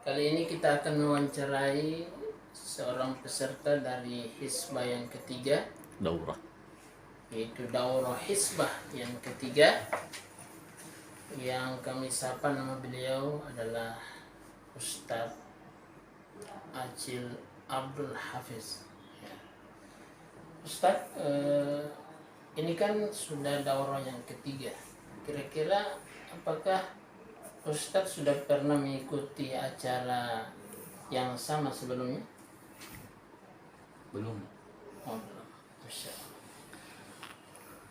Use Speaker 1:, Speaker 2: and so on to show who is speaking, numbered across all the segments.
Speaker 1: Kali ini kita akan mewawancarai seorang peserta dari Hisbah yang ketiga,
Speaker 2: daurah.
Speaker 1: yaitu Daurah Hisbah yang ketiga. Yang kami sapa nama beliau adalah Ustadz Acil Abdul Hafiz. Ustadz, ini kan sudah daurah yang ketiga. Kira-kira apakah Ustadz sudah pernah mengikuti acara yang sama sebelumnya?
Speaker 2: Belum.
Speaker 1: Oh, belum. Masya Allah.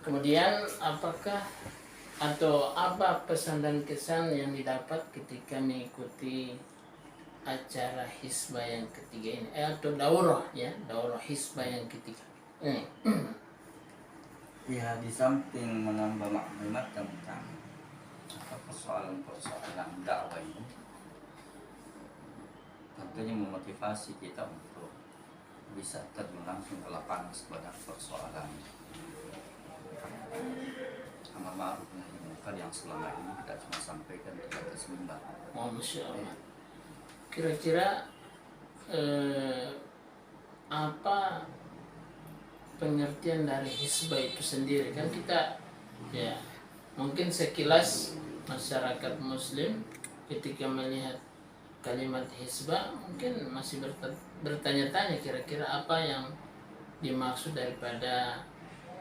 Speaker 1: Kemudian apakah atau apa pesan dan kesan yang didapat ketika mengikuti acara Hisbah yang ketiga ini, atau daurah ya, daurah Hisbah yang ketiga?
Speaker 3: Ya, di samping menambah maklumat tentang persoalan-persoalan dakwah ini, tentunya memotivasi kita untuk bisa terjun langsung ke lapangan pada persoalan amar ma'ruf nahi munkar yang selama ini kita cuma sampaikan di atas mimbar.
Speaker 1: Oh, Masya Allah. Kira-kira apa pengertian dari Hisbah itu sendiri? Kan kita ya mungkin sekilas masyarakat Muslim ketika melihat kalimat Hisbah mungkin masih bertanya-tanya kira-kira apa yang dimaksud daripada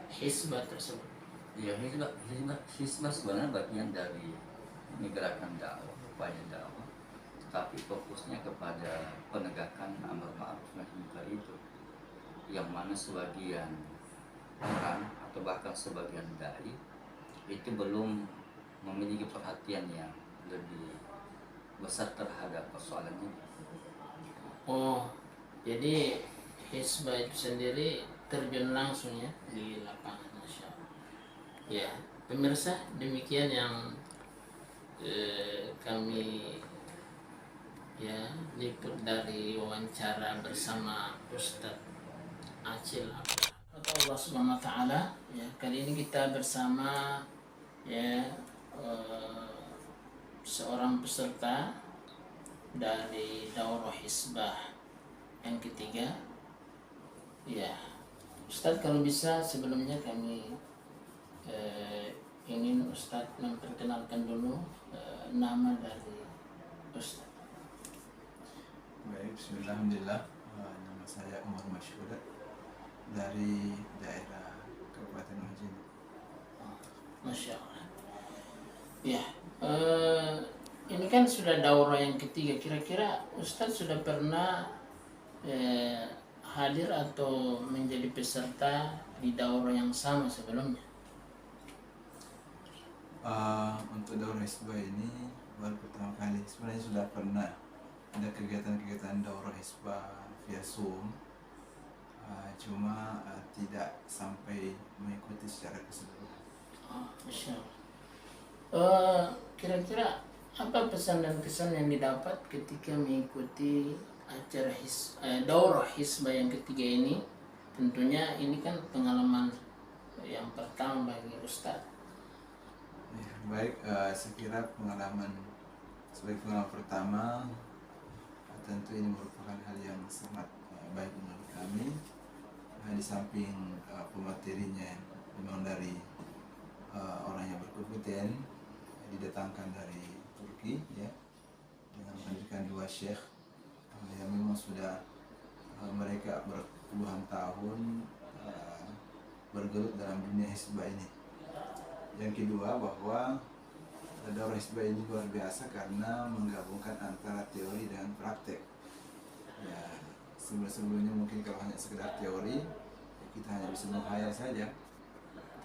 Speaker 1: Hisbah tersebut.
Speaker 3: Ya, hizbah sebenarnya bagian dari gerakan dakwah, upaya dakwah, tetapi fokusnya kepada penegakan amar ma'ruf nahi munkar itu, yang mana sebagian orang atau bahkan sebagian dai itu belum memiliki perhatian yang lebih besar terhadap persoalan ini.
Speaker 1: Oh, jadi Hisbah itu sendiri terjun langsung ya di lapangan. Masya Allah. Ya, pemirsa, demikian yang kami ya liput dari wawancara bersama Ustadz Acil atau Allah Subhanahu wa taala. Ya, kali ini kita bersama ya seorang peserta dari daurah Hisbah yang ketiga. Ya, Ustadz, kalau bisa sebelumnya kami ingin Ustadz memperkenalkan dulu nama dari Ustadz.
Speaker 4: Baik, bismillahirrahmanirrahim. Nama saya Umar Masyhur dari daerah Kabupaten Majene.
Speaker 1: Masya Allah. Ya, ini kan sudah daurah yang ketiga. Kira-kira Ustadz sudah pernah hadir atau menjadi peserta di daurah yang sama sebelumnya?
Speaker 4: Untuk daurah Hisbah ini baru pertama kali. Sebenarnya sudah pernah ada kegiatan-kegiatan daurah Hisbah via Zoom, cuma tidak sampai mengikuti secara keseluruhan.
Speaker 1: Oh, Masya Allah. Kira-kira apa pesan dan kesan yang didapat ketika mengikuti acara daurah Hisbah yang ketiga ini? Tentunya ini kan pengalaman yang pertama bagi Ustadz.
Speaker 4: Ya, baik, saya kira sebagai pengalaman pertama, tentu ini merupakan hal yang sangat baik menurut kami. Di samping pematerinya memang dari orang yang berkompeten, didatangkan dari Turki ya, dengan menghadirkan dua syekh yang memang sudah mereka berpuluhan tahun bergelut dalam dunia hisbah ini. Yang kedua, bahwa daurah hisbah ini luar biasa karena menggabungkan antara teori dengan praktek. Ya, sebelumnya mungkin kalau hanya sekedar teori, kita hanya bisa menghayal saja.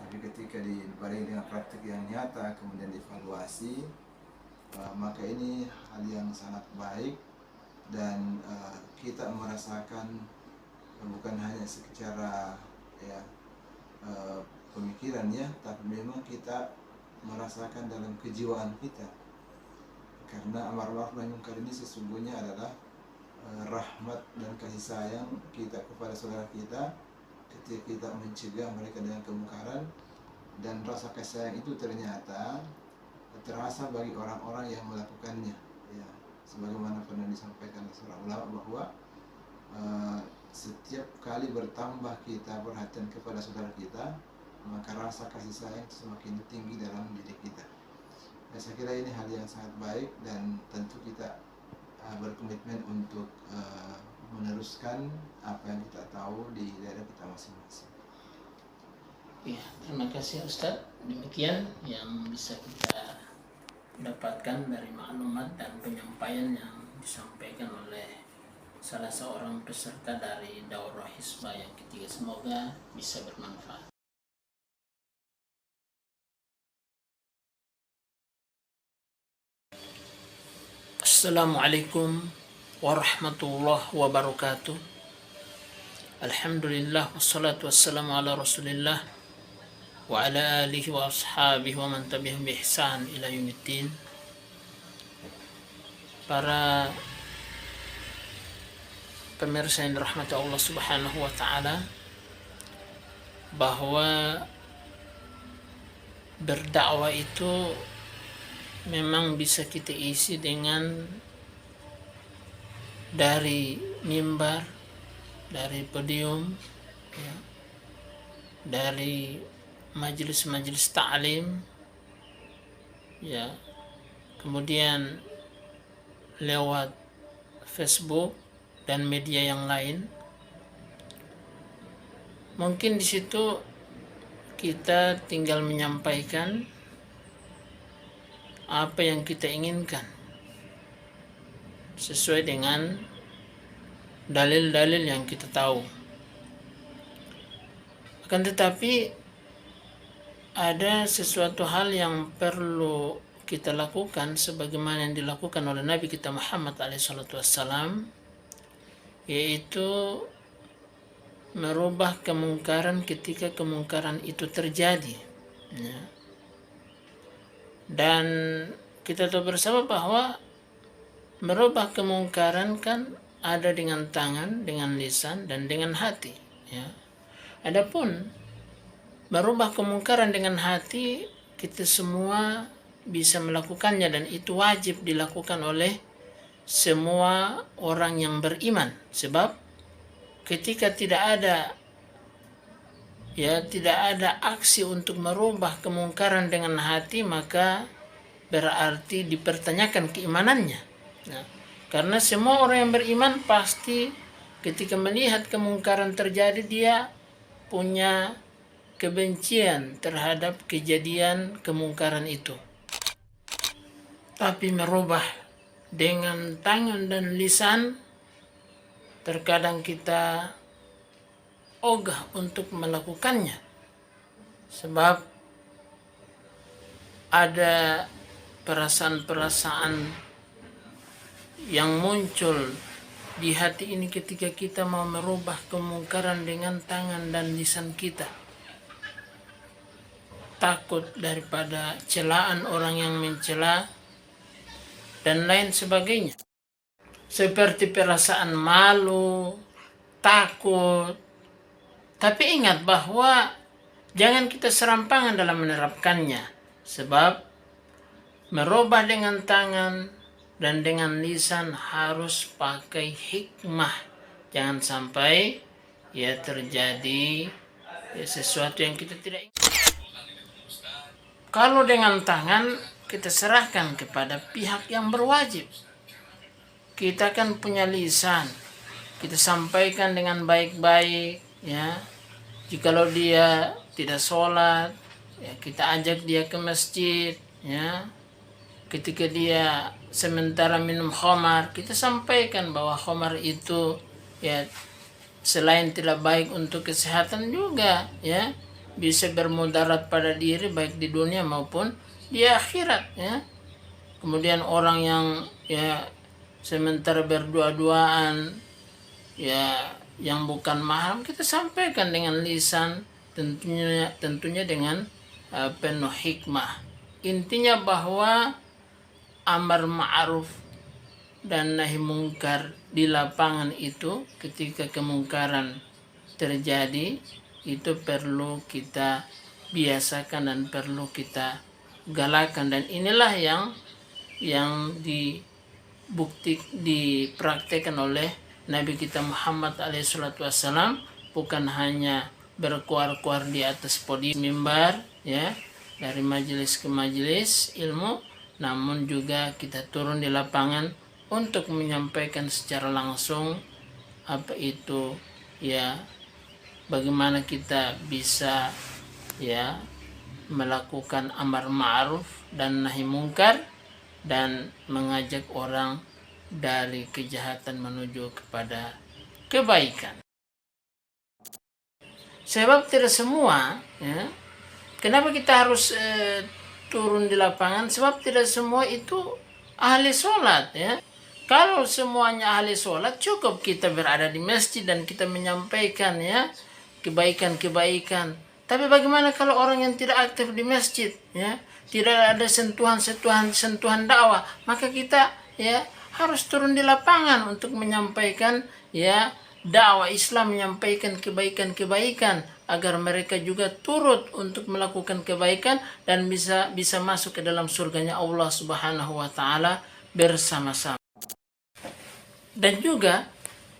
Speaker 4: Tapi ketika dibarengi dengan praktek yang nyata, kemudian dievaluasi, maka ini hal yang sangat baik dan kita merasakan bukan hanya secara ya pemikirannya, tapi memang kita merasakan dalam kejiwaan kita, karena amar ma'ruf nahi munkar ini sesungguhnya adalah rahmat dan kasih sayang kita kepada saudara kita ketika kita mencegah mereka dengan kemungkaran, dan rasa kasih sayang itu ternyata terasa bagi orang-orang yang melakukannya ya. sebagaimana pernah disampaikan oleh seorang ulama bahwa setiap kali bertambah kita perhatian kepada saudara kita, maka rasa kasih sayang semakin tinggi dalam diri kita. Saya kira ini hal yang sangat baik, dan tentu kita berkomitmen untuk meneruskan apa yang kita tahu di daerah kita masing-masing.
Speaker 1: Ya, terima kasih Ustadz. Demikian yang bisa kita dapatkan dari maklumat dan penyampaian yang disampaikan oleh salah seorang peserta dari Daurah Hisbah yang ketiga. Semoga bisa bermanfaat. Assalamualaikum warahmatullahi wabarakatuh. Alhamdulillah wassalatu wassalamu ala Rasulillah wa ala alihi wa ashabihi wa man tabi'ahum bi ihsan ila yaumiddin. Para pemirsa yang dirahmati Allah Subhanahu wa taala, bahwa berdakwah itu memang bisa kita isi dengan dari mimbar, dari podium, ya, dari majelis-majelis ta'lim, ya, kemudian lewat Facebook dan media yang lain. Mungkin di situ kita tinggal menyampaikan apa yang kita inginkan sesuai dengan dalil-dalil yang kita tahu. Akan tetapi ada sesuatu hal yang perlu kita lakukan sebagaimana yang dilakukan oleh Nabi kita Muhammad SAW, yaitu merubah kemungkaran ketika kemungkaran itu terjadi, ya. Dan kita tahu bersama bahwa merubah kemungkaran kan ada dengan tangan, dengan lisan, dan dengan hati, ya. Adapun merubah kemungkaran dengan hati, kita semua bisa melakukannya, dan itu wajib dilakukan oleh semua orang yang beriman. Sebab ketika tidak ada aksi untuk merubah kemungkaran dengan hati, maka berarti dipertanyakan keimanannya. Nah, karena semua orang yang beriman pasti ketika melihat kemungkaran terjadi, dia punya kebencian terhadap kejadian kemungkaran itu. Tapi merubah dengan tangan dan lisan, terkadang kita ogah untuk melakukannya, sebab ada perasaan-perasaan yang muncul di hati ini ketika kita mau merubah kemungkaran dengan tangan dan lisan kita. Takut daripada celaan orang yang mencela dan lain sebagainya, seperti perasaan malu, takut. Tapi ingat bahwa jangan kita serampangan dalam menerapkannya, sebab merubah dengan tangan dan dengan lisan harus pakai hikmah. Jangan sampai terjadi sesuatu yang kita tidak inginkan. Kalau dengan tangan, kita serahkan kepada pihak yang berwajib. Kita kan punya lisan, kita sampaikan dengan baik-baik, ya. Jikalau dia tidak sholat, ya, kita ajak dia ke masjid, ya. Ketika dia sementara minum khamar, kita sampaikan bahwa khamar itu selain tidak baik untuk kesehatan juga, ya, bisa bermudarat pada diri baik di dunia maupun di akhirat, ya. Kemudian orang yang sementara berdua-duaan, yang bukan mahram, kita sampaikan dengan lisan, tentunya dengan penuh hikmah. Intinya bahwa amar ma'ruf dan nahi mungkar di lapangan itu ketika kemungkaran terjadi, itu perlu kita biasakan dan perlu kita galakan. Dan inilah yang dipraktekkan oleh Nabi kita Muhammad SAW, bukan hanya berkuar-kuar di atas podium mimbar ya, dari majelis ke majelis ilmu, namun juga kita turun di lapangan untuk menyampaikan secara langsung apa itu ya, bagaimana kita bisa ya melakukan amar ma'ruf dan nahi mungkar dan mengajak orang dari kejahatan menuju kepada kebaikan. Sebab tidak semua ya, kenapa kita harus turun di lapangan? Sebab tidak semua itu ahli sholat ya. Kalau semuanya ahli sholat, cukup kita berada di masjid dan kita menyampaikan ya kebaikan-kebaikan. Tapi bagaimana kalau orang yang tidak aktif di masjid ya, tidak ada sentuhan dakwah, maka kita ya harus turun di lapangan untuk menyampaikan ya dakwah Islam, menyampaikan kebaikan-kebaikan agar mereka juga turut untuk melakukan kebaikan dan bisa masuk ke dalam surganya Allah Subhanahu wa taala bersama-sama. Dan juga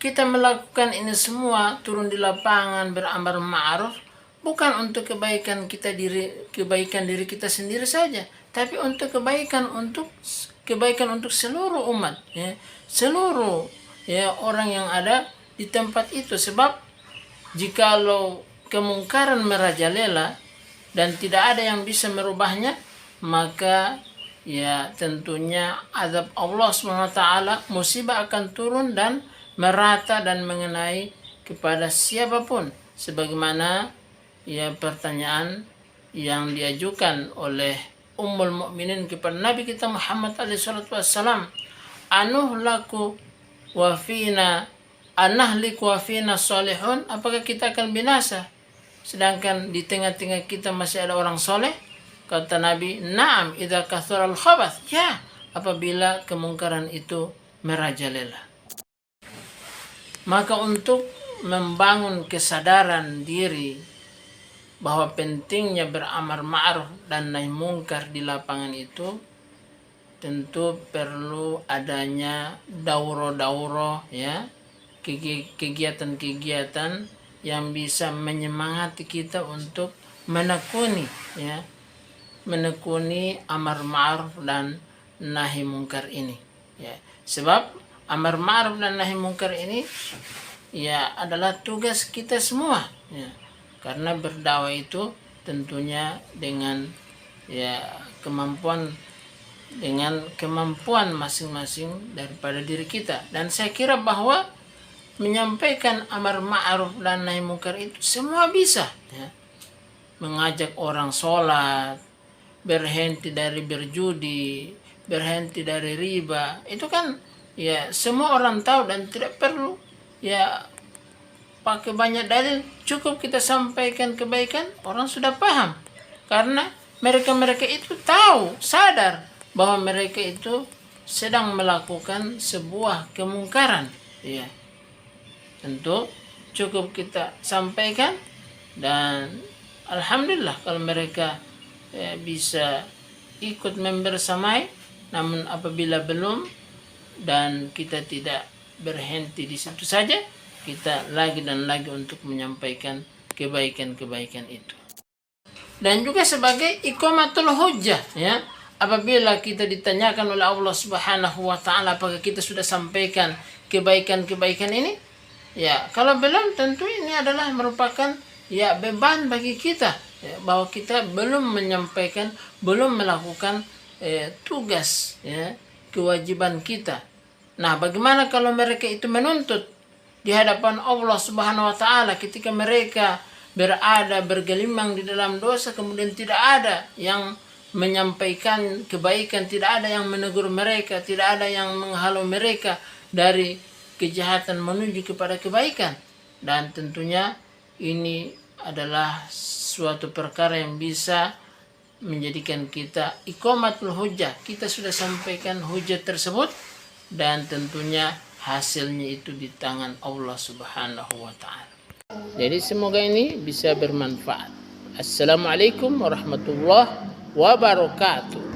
Speaker 1: kita melakukan ini semua, turun di lapangan beramar ma'ruf, bukan untuk kebaikan diri kita sendiri saja, tapi untuk kebaikan untuk seluruh umat ya, seluruh ya orang yang ada di tempat itu. Sebab jikalau kemungkaran merajalela dan tidak ada yang bisa merubahnya, maka ya tentunya azab Allah SWT, musibah akan turun dan merata dan mengenai kepada siapapun, sebagaimana ya pertanyaan yang diajukan oleh Ummul Mukminin kepada Nabi kita Muhammad SAW, anuhlaku wa fina anahliku wa fina salihun, apakah kita akan binasa sedangkan di tengah-tengah kita masih ada orang soleh? Kata Nabi, na'am idza kathural khabath, ya apabila kemungkaran itu merajalela. Maka untuk membangun kesadaran diri bahwa pentingnya beramar ma'ruf dan nahi mungkar di lapangan itu, tentu perlu adanya dauro-dauro ya, kegiatan-kegiatan yang bisa menyemangati kita untuk menekuni amar ma'ruf dan nahi mungkar ini ya. Sebab amar ma'ruf dan nahi mungkar ini ya adalah tugas kita semua ya. Karena berdakwah itu tentunya dengan ya kemampuan masing-masing daripada diri kita. Dan saya kira bahwa menyampaikan amar ma'ruf dan nahi mungkar itu semua bisa ya. Mengajak orang sholat, berhenti dari berjudi, berhenti dari riba, itu kan ya semua orang tahu dan tidak perlu ya pakai banyak dalil, cukup kita sampaikan kebaikan, orang sudah paham. Karena mereka itu tahu, sadar bahwa mereka itu sedang melakukan sebuah kemungkaran ya. Tentu cukup kita sampaikan, dan alhamdulillah kalau mereka bisa ikut membersamai. Namun apabila belum dan kita tidak berhenti di situ saja, kita lagi dan lagi untuk menyampaikan kebaikan-kebaikan itu. Dan juga sebagai iqamatul hujjah ya, apabila kita ditanyakan oleh Allah Subhanahu wa taala apakah kita sudah sampaikan kebaikan-kebaikan ini ya, kalau belum tentu ini adalah merupakan ya beban bagi kita ya, bahwa kita belum menyampaikan, belum melakukan tugas ya, kewajiban kita. Nah, bagaimana kalau mereka itu menuntut di hadapan Allah Subhanahu wa taala ketika mereka berada bergelimang di dalam dosa, kemudian tidak ada yang menyampaikan kebaikan, tidak ada yang menegur mereka, tidak ada yang menghalau mereka dari kejahatan menuju kepada kebaikan. Dan tentunya ini adalah suatu perkara yang bisa menjadikan kita iqamatul hujjah. Kita sudah sampaikan hujjah tersebut dan tentunya hasilnya itu di tangan Allah Subhanahu wa taala. Jadi semoga ini bisa bermanfaat. Assalamualaikum warahmatullahi wabarakatuh.